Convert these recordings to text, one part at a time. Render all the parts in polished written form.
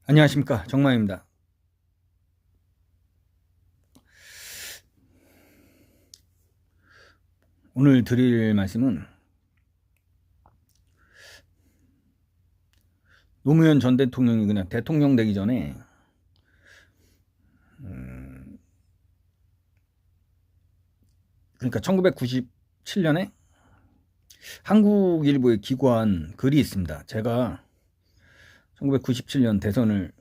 안녕하십니까, 정마입니다. 오늘 드릴 말씀은 노무현 전 대통령이 그냥 대통령 되기 전에 그러니까 1997년에 한국일보에 기고한 글이 있습니다. 제가 1997년 대선을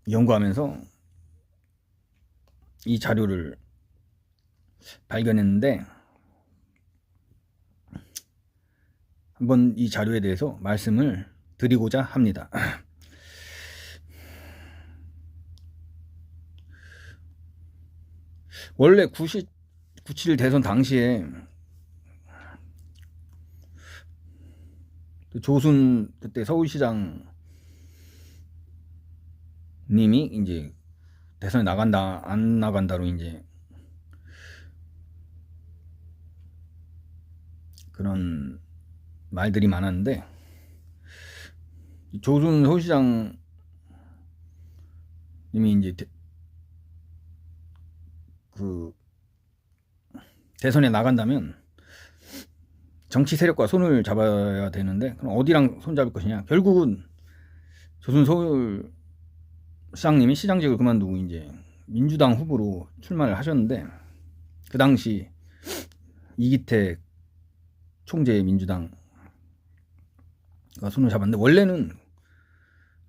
연구하면서 이 자료를 발견했는데 한번 이 자료에 대해서 말씀을 드리고자 합니다. 원래 97 대선 당시에 조순 그때 서울시장 님이 이제 대선에 나간다 안 나간다로 이제 그런 말들이 많았는데, 조순 서울시장 님이 이제 대선에 나간다면 정치 세력과 손을 잡아야 되는데, 그럼 어디랑 손 잡을 것이냐? 결국은 조순 서울시장님이 시장직을 그만두고 이제 민주당 후보로 출마를 하셨는데, 그 당시 이기택 총재의 민주당가 손을 잡았는데, 원래는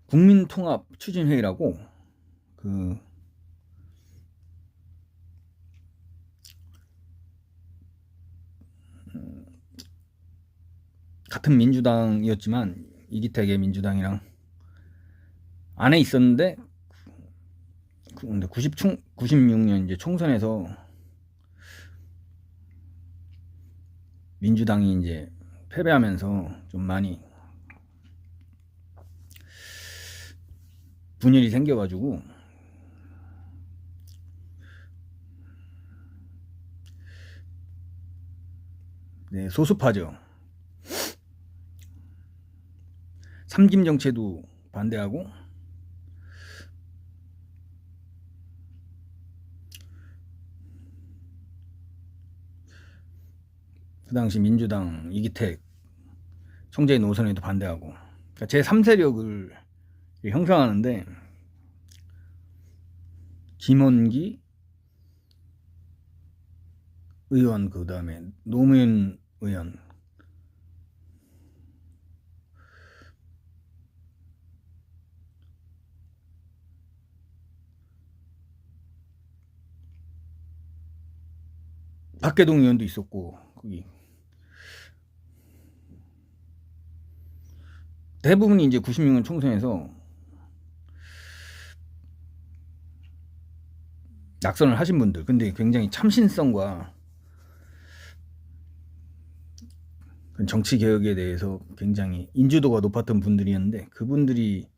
국민통합추진회의라고 같은 민주당이었지만 이기택의 민주당이랑 안에 있었는데, 96년 이제 총선에서 민주당이 이제 패배하면서 좀 많이 분열이 생겨가지고 소수파죠. 삼김 정체도 반대하고 그 당시 민주당 이기택 총재의 노선에도 반대하고, 그러니까 제3세력을 형성하는데 김원기 의원, 그 다음에 노무현 의원, 박계동 의원도 있었고, 거기 대부분이 이제 96년 총선에서 낙선을 하신 분들, 근데 굉장히 참신성과 정치 개혁에 대해서 굉장히 인지도가 높았던 분들이었는데, 그분들이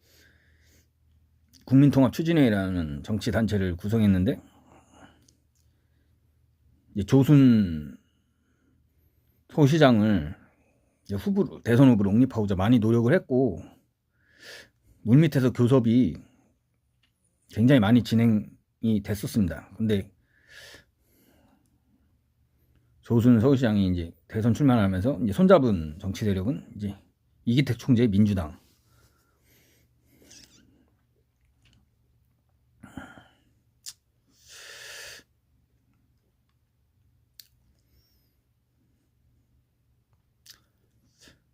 국민통합추진회의라는 정치 단체를 구성했는데, 이제 조순 서울시장을 후보로, 대선 후보로 옹립하고자 많이 노력을 했고, 물밑에서 교섭이 굉장히 많이 진행이 됐었습니다. 근데 조순 서울시장이 이제 대선 출마하면서 이제 손잡은 정치 세력은 이제 이기택 총재의 민주당.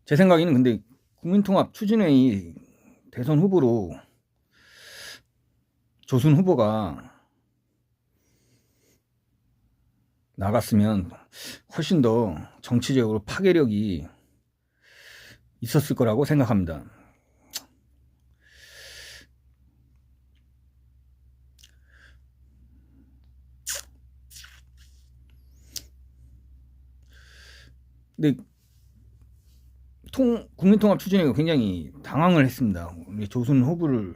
제 생각에는 근데 국민통합추진회의 대선 후보로 조순 후보가 나갔으면 훨씬 더 정치적으로 파괴력이 있었을 거라고 생각합니다. 근데 국민통합추진회가 굉장히 당황을 했습니다. 조순 후보를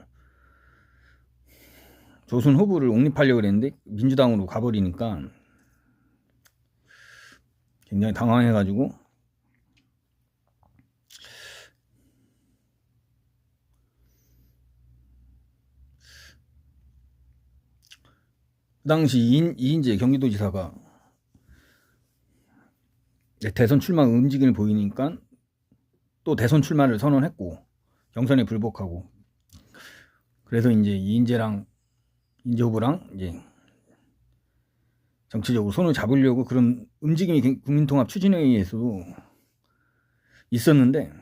옹립하려고 했는데 민주당으로 가버리니까 굉장히 당황해가지고 당시 이인재 경기도지사가 대선 출마 움직임을 보이니까 또 대선 출마를 선언했고 경선에 불복하고, 그래서 이제 이인재 후보랑 이제 정치적으로 손을 잡으려고 그런 움직임이 국민통합 추진회의에서도 있었는데,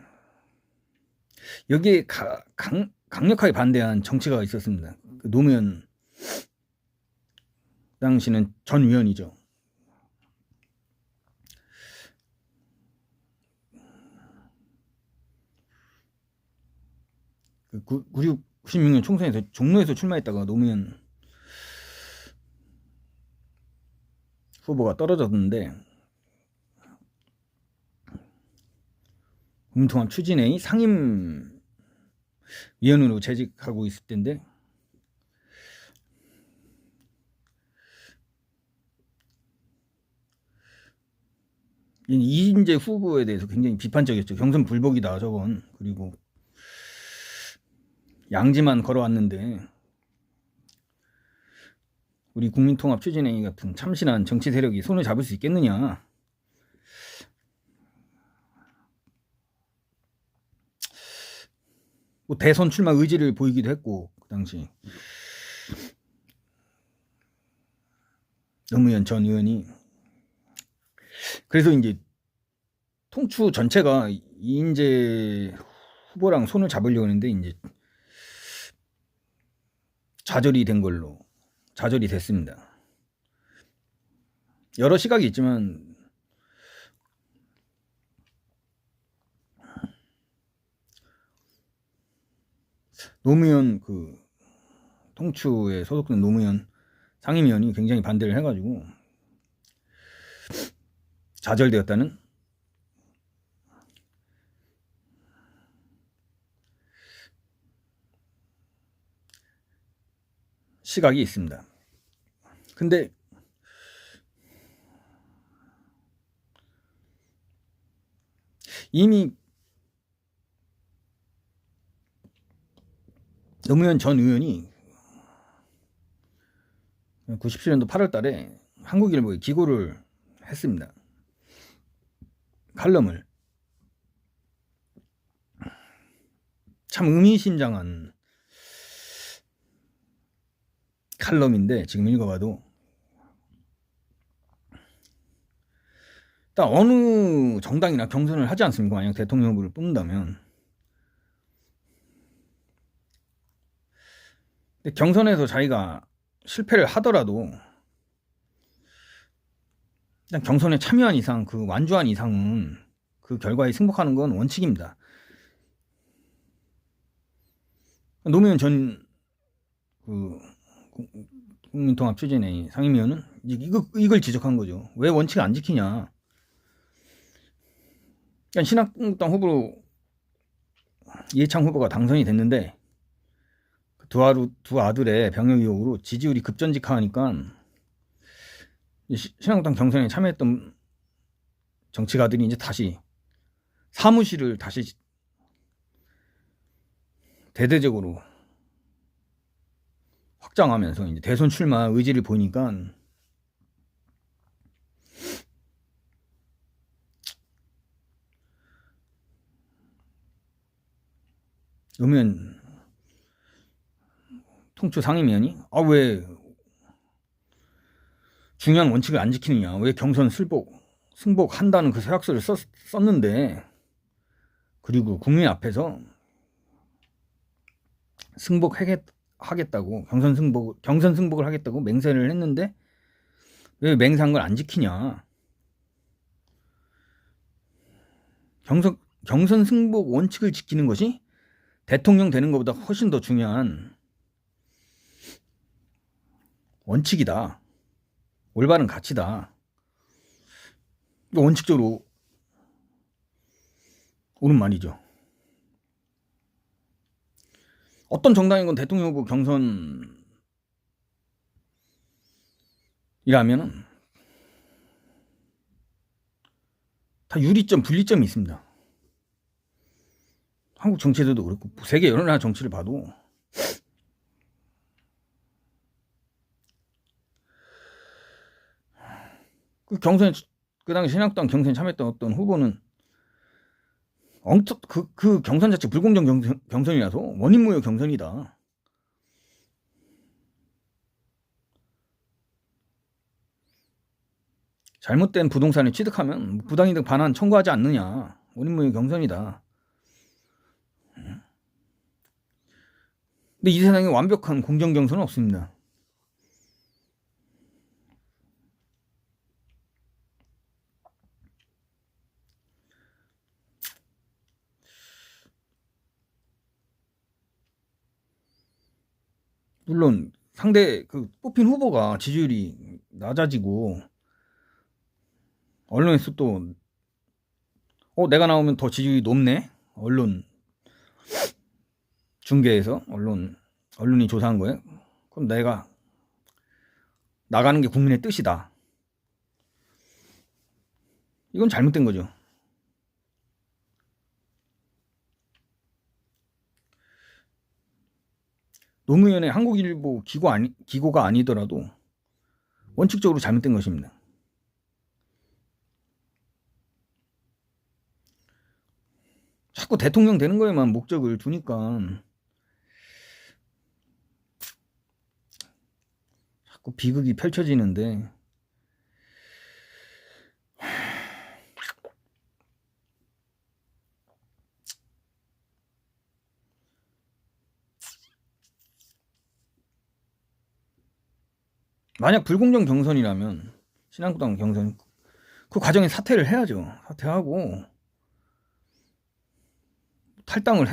여기에 강력하게 반대한 정치가가 있었습니다. 그 노무현 당시는 전 위원이죠. 그 96년 총선에서 종로에서 출마했다가 노무현 후보가 떨어졌는데, 국민통합 추진회의 상임위원으로 재직하고 있을 텐데, 이인재 후보에 대해서 굉장히 비판적이었죠. 경선 불복이다 저건. 그리고 양지만 걸어왔는데 우리 국민통합 추진회의 같은 참신한 정치 세력이 손을 잡을 수 있겠느냐. 뭐 대선 출마 의지를 보이기도 했고, 그 당시 노무현 전 의원이. 그래서 이제 통추 전체가 이인재 후보랑 손을 잡으려고 했는데 이제 좌절이 됐습니다. 여러 시각이 있지만 노무현 통추에 소속된 노무현 상임위원이 굉장히 반대를 해가지고 좌절되었다는 시각이 있습니다. 근데 이미 노무현 전 의원이 97년도 8월 달에 한국일보에 기고를 했습니다. 칼럼을. 참 의미심장한 칼럼인데 지금 읽어봐도 딱 어느 정당이나 경선을 하지 않습니까? 만약 대통령 후보를 뽑는다면. 근데 경선에서 자기가 실패를 하더라도 그냥 경선에 참여한 이상, 그 완주한 이상은 그 결과에 승복하는 건 원칙입니다. 노무현 전 국민통합 추진회의 상임위원은 이걸 지적한 거죠. 왜 원칙을 안 지키냐. 그러니까 신한국당 후보로 이해창 후보가 당선이 됐는데 두 아들의 병역 의혹으로 지지율이 급전직하니까 신한국당 경선에 참여했던 정치가들이 이제 다시 사무실을 다시 대대적으로 확장하면서 이제 대선 출마 의지를 보이니까 노무현 통추 상임위원이 왜 중요한 원칙을 안 지키느냐, 왜 경선 승복한다는 그 서약서를 썼는데, 그리고 국민 앞에서 승복하겠다고 경선 승복을 하겠다고 맹세를 했는데 왜 맹세한 걸 안 지키냐. 경선 승복 원칙을 지키는 것이 대통령 되는 것보다 훨씬 더 중요한 원칙이다. 올바른 가치다. 원칙적으로 옳은 말이죠. 어떤 정당이건 대통령 후보 경선이라면 다 유리점, 분리점이 있습니다. 한국 정치에서도 그렇고 세계 여러 나라 정치를 봐도 그 경선, 그 당시 신한국당 경선에 참여했던 어떤 후보는 그 경선 자체 불공정 경선이라서 원인무효 경선이다. 잘못된 부동산을 취득하면 부당이득 반환 청구하지 않느냐. 원인무효 경선이다. 근데 이 세상에 완벽한 공정 경선은 없습니다. 물론 상대 그 뽑힌 후보가 지지율이 낮아지고 언론에서 또 내가 나오면 더 지지율이 높네. 언론 중계에서 언론이 조사한 거예요. 그럼 내가 나가는 게 국민의 뜻이다. 이건 잘못된 거죠. 노무현의 한국일보 기고가 아니더라도 원칙적으로 잘못된 것입니다. 자꾸 대통령 되는 거에만 목적을 두니까 자꾸 비극이 펼쳐지는데 만약 불공정 경선이라면 신한국당 경선 그 과정에 사퇴를 해야죠. 사퇴하고 탈당을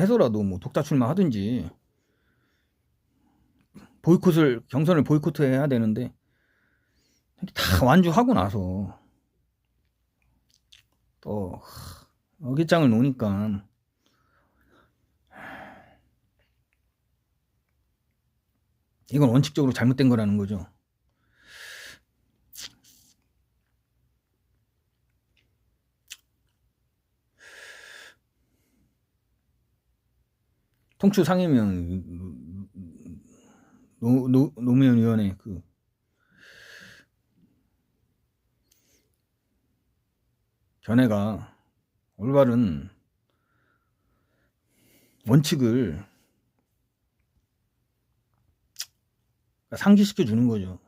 해서라도 뭐 독자 출마하든지 경선을 보이콧해야 되는데 다 완주하고 나서 또 어깃장을 놓으니까 이건 원칙적으로 잘못된 거라는 거죠. 통추 상임위원 노무현 의원의 그 견해가 올바른 원칙을 상기시켜 주는 거죠.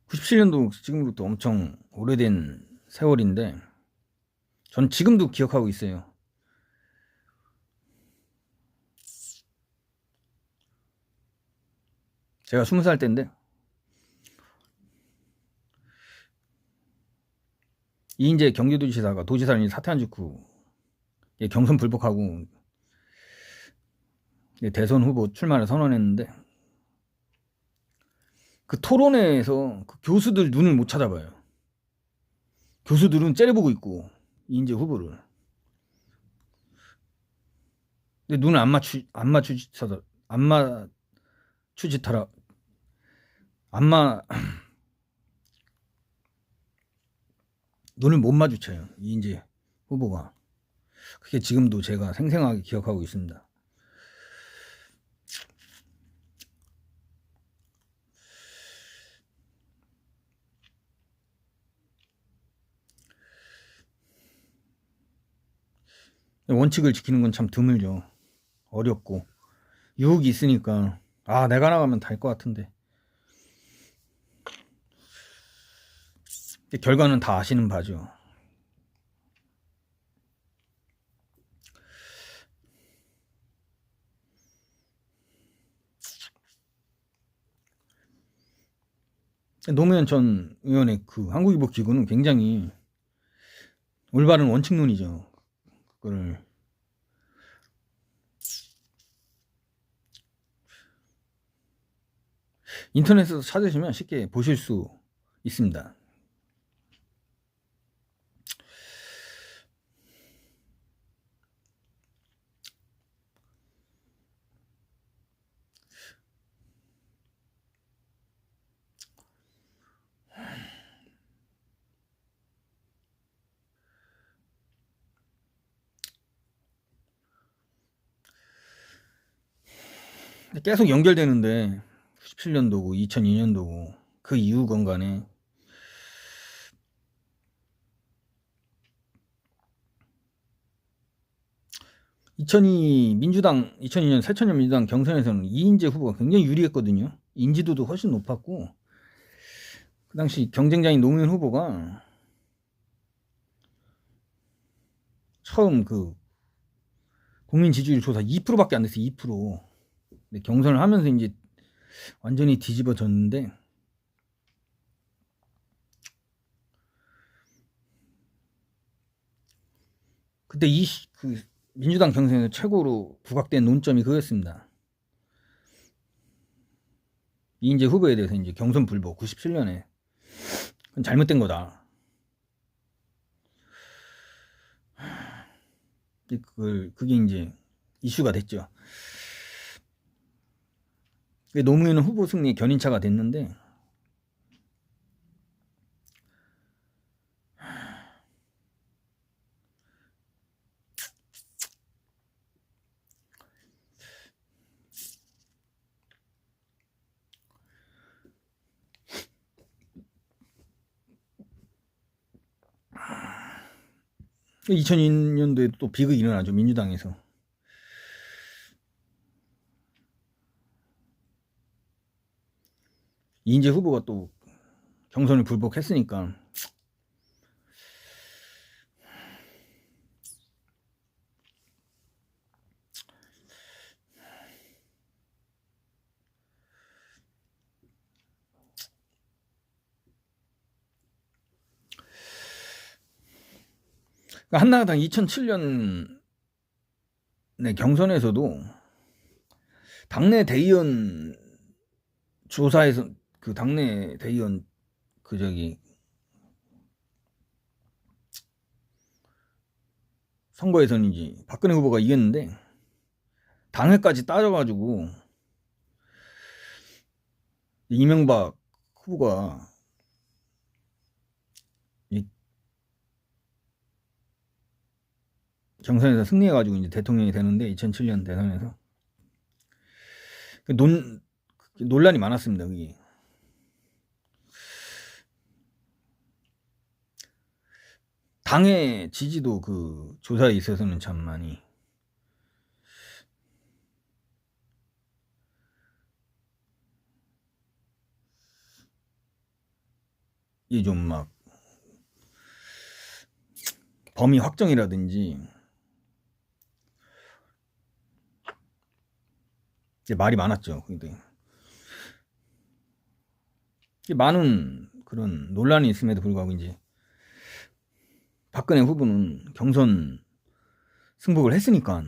(97년도) 지금부터 엄청 오래된 세월인데 전 지금도 기억하고 있어요. 제가 20살 때인데 이인재 경기도지사가 도지사를 사퇴한 직후 경선 불복하고 대선 후보 출마를 선언했는데 그 토론회에서 그 교수들 눈을 못 찾아봐요. 교수들은 째려보고 있고 이인재 후보를. 근데 눈을 안 눈을 못 마주쳐요. 이인재 후보가. 그게 지금도 제가 생생하게 기억하고 있습니다. 원칙을 지키는 건 참 드물죠. 어렵고 유혹이 있으니까 내가 나가면 다 할 것 같은데 결과는 다 아시는 바죠. 노무현 전 의원의 그 한국일보 기고는 굉장히 올바른 원칙론이죠. 그거를 인터넷에서 찾으시면 쉽게 보실 수 있습니다. 계속 연결되는데 97년도고 2002년도고 그 이후건 간에 민주당 2002년 새천년 민주당 경선에서는 이인재 후보가 굉장히 유리했거든요. 인지도도 훨씬 높았고 그 당시 경쟁자인 노무현 후보가 처음 그 국민 지지율 조사 2%밖에 안 됐어요. 2%. 근데 경선을 하면서 이제 완전히 뒤집어졌는데 그때 그 민주당 경선에서 최고로 부각된 논점이 그거였습니다. 이인재 후보에 대해서 이제 경선 불복 97년에 그건 잘못된 거다. 그게 이제 이슈가 됐죠. 노무현 후보 승리의 견인차가 됐는데 그 2002년도에 또 비극이 일어나죠. 민주당에서. 이인재 후보가 또 경선을 불복했으니까 한나라당 2007년 경선에서도 당내 대의원 조사에서 그 당내 대의원 선거에서는 이제 박근혜 후보가 이겼는데 당회까지 따져가지고 이명박 후보가 경선에서 승리해가지고 이제 대통령이 되는데 2007년 대선에서 논란이 많았습니다. 그게 당의 지지도 그 조사에 있어서는 참 많이 이게 좀 막 범위 확정이라든지 이제 말이 많았죠. 근데 많은 그런 논란이 있음에도 불구하고 이제 박근혜 후보는 경선 승복을 했으니까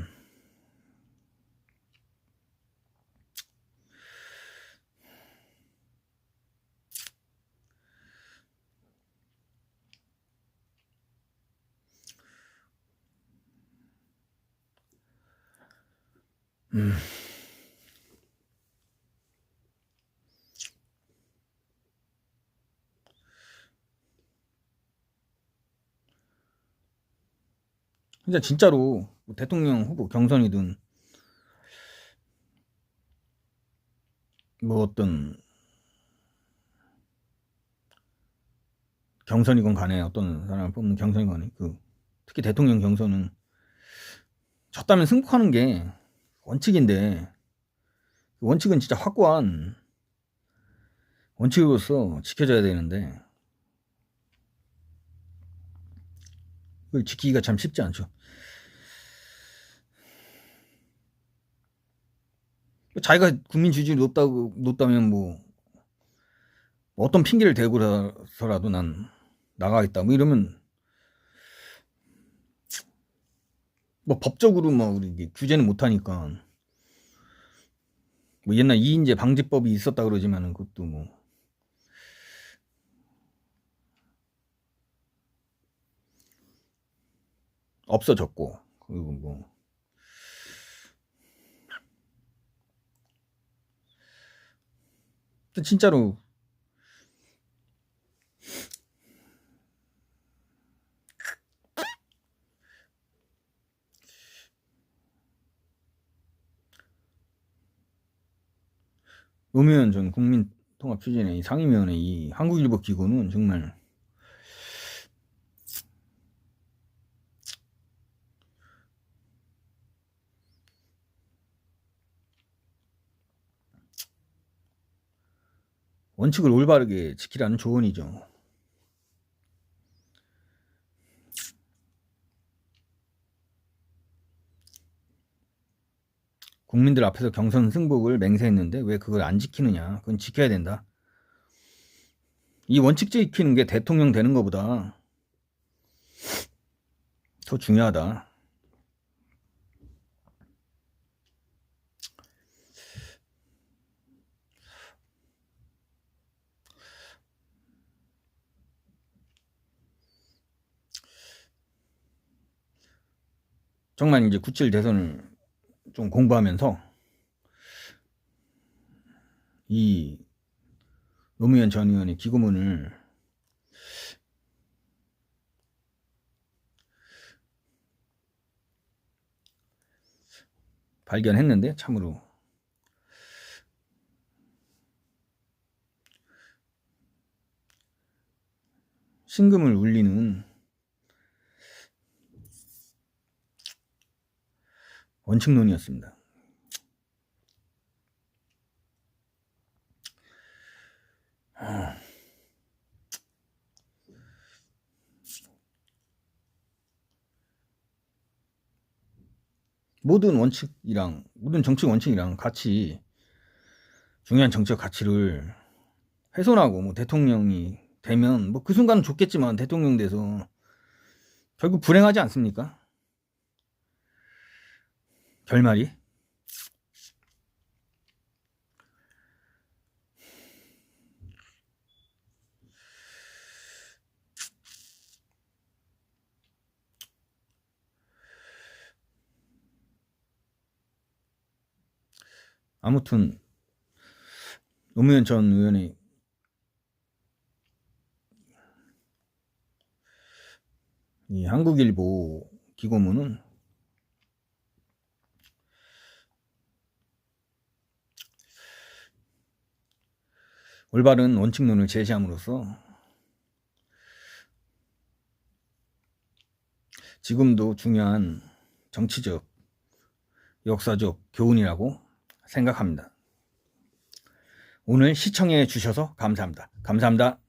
진짜로 대통령 후보 경선이든 뭐 어떤 경선이건 간에 어떤 사람을 뽑는 경선이건 간에 특히 대통령 경선은 졌다면 승복하는 게 원칙인데 원칙은 진짜 확고한 원칙으로서 지켜져야 되는데 그걸 지키기가 참 쉽지 않죠. 자기가 국민 지지율이 높다면 뭐 어떤 핑계를 대고서라도 난 나가겠다 뭐 이러면 뭐 법적으로 뭐 우리 규제는 못하니까 뭐 옛날 이인재 방지법이 있었다 그러지만은 그것도 뭐 없어졌고 그리고 뭐 진짜로 노무현 전 국민통합추진회 상임위원회 이 한국일보 기고는 정말 원칙을 올바르게 지키라는 조언이죠. 국민들 앞에서 경선 승복을 맹세했는데 왜 그걸 안 지키느냐. 그건 지켜야 된다. 이 원칙 지키는 게 대통령 되는 것보다 더 중요하다. 정말 이제 9.7 대선을 좀 공부하면서 이 노무현 전 의원의 기고문을 발견했는데 참으로 심금을 울리는 원칙론이었습니다. 모든 원칙이랑 모든 정책 원칙이랑 같이 중요한 정책 가치를 훼손하고 뭐 대통령이 되면 뭐 그 순간은 좋겠지만 대통령 돼서 결국 불행하지 않습니까? 결말이. 아무튼 노무현 전 의원의 이 한국일보 기고문은 올바른 원칙론을 제시함으로써 지금도 중요한 정치적, 역사적 교훈이라고 생각합니다. 오늘 시청해 주셔서 감사합니다. 감사합니다.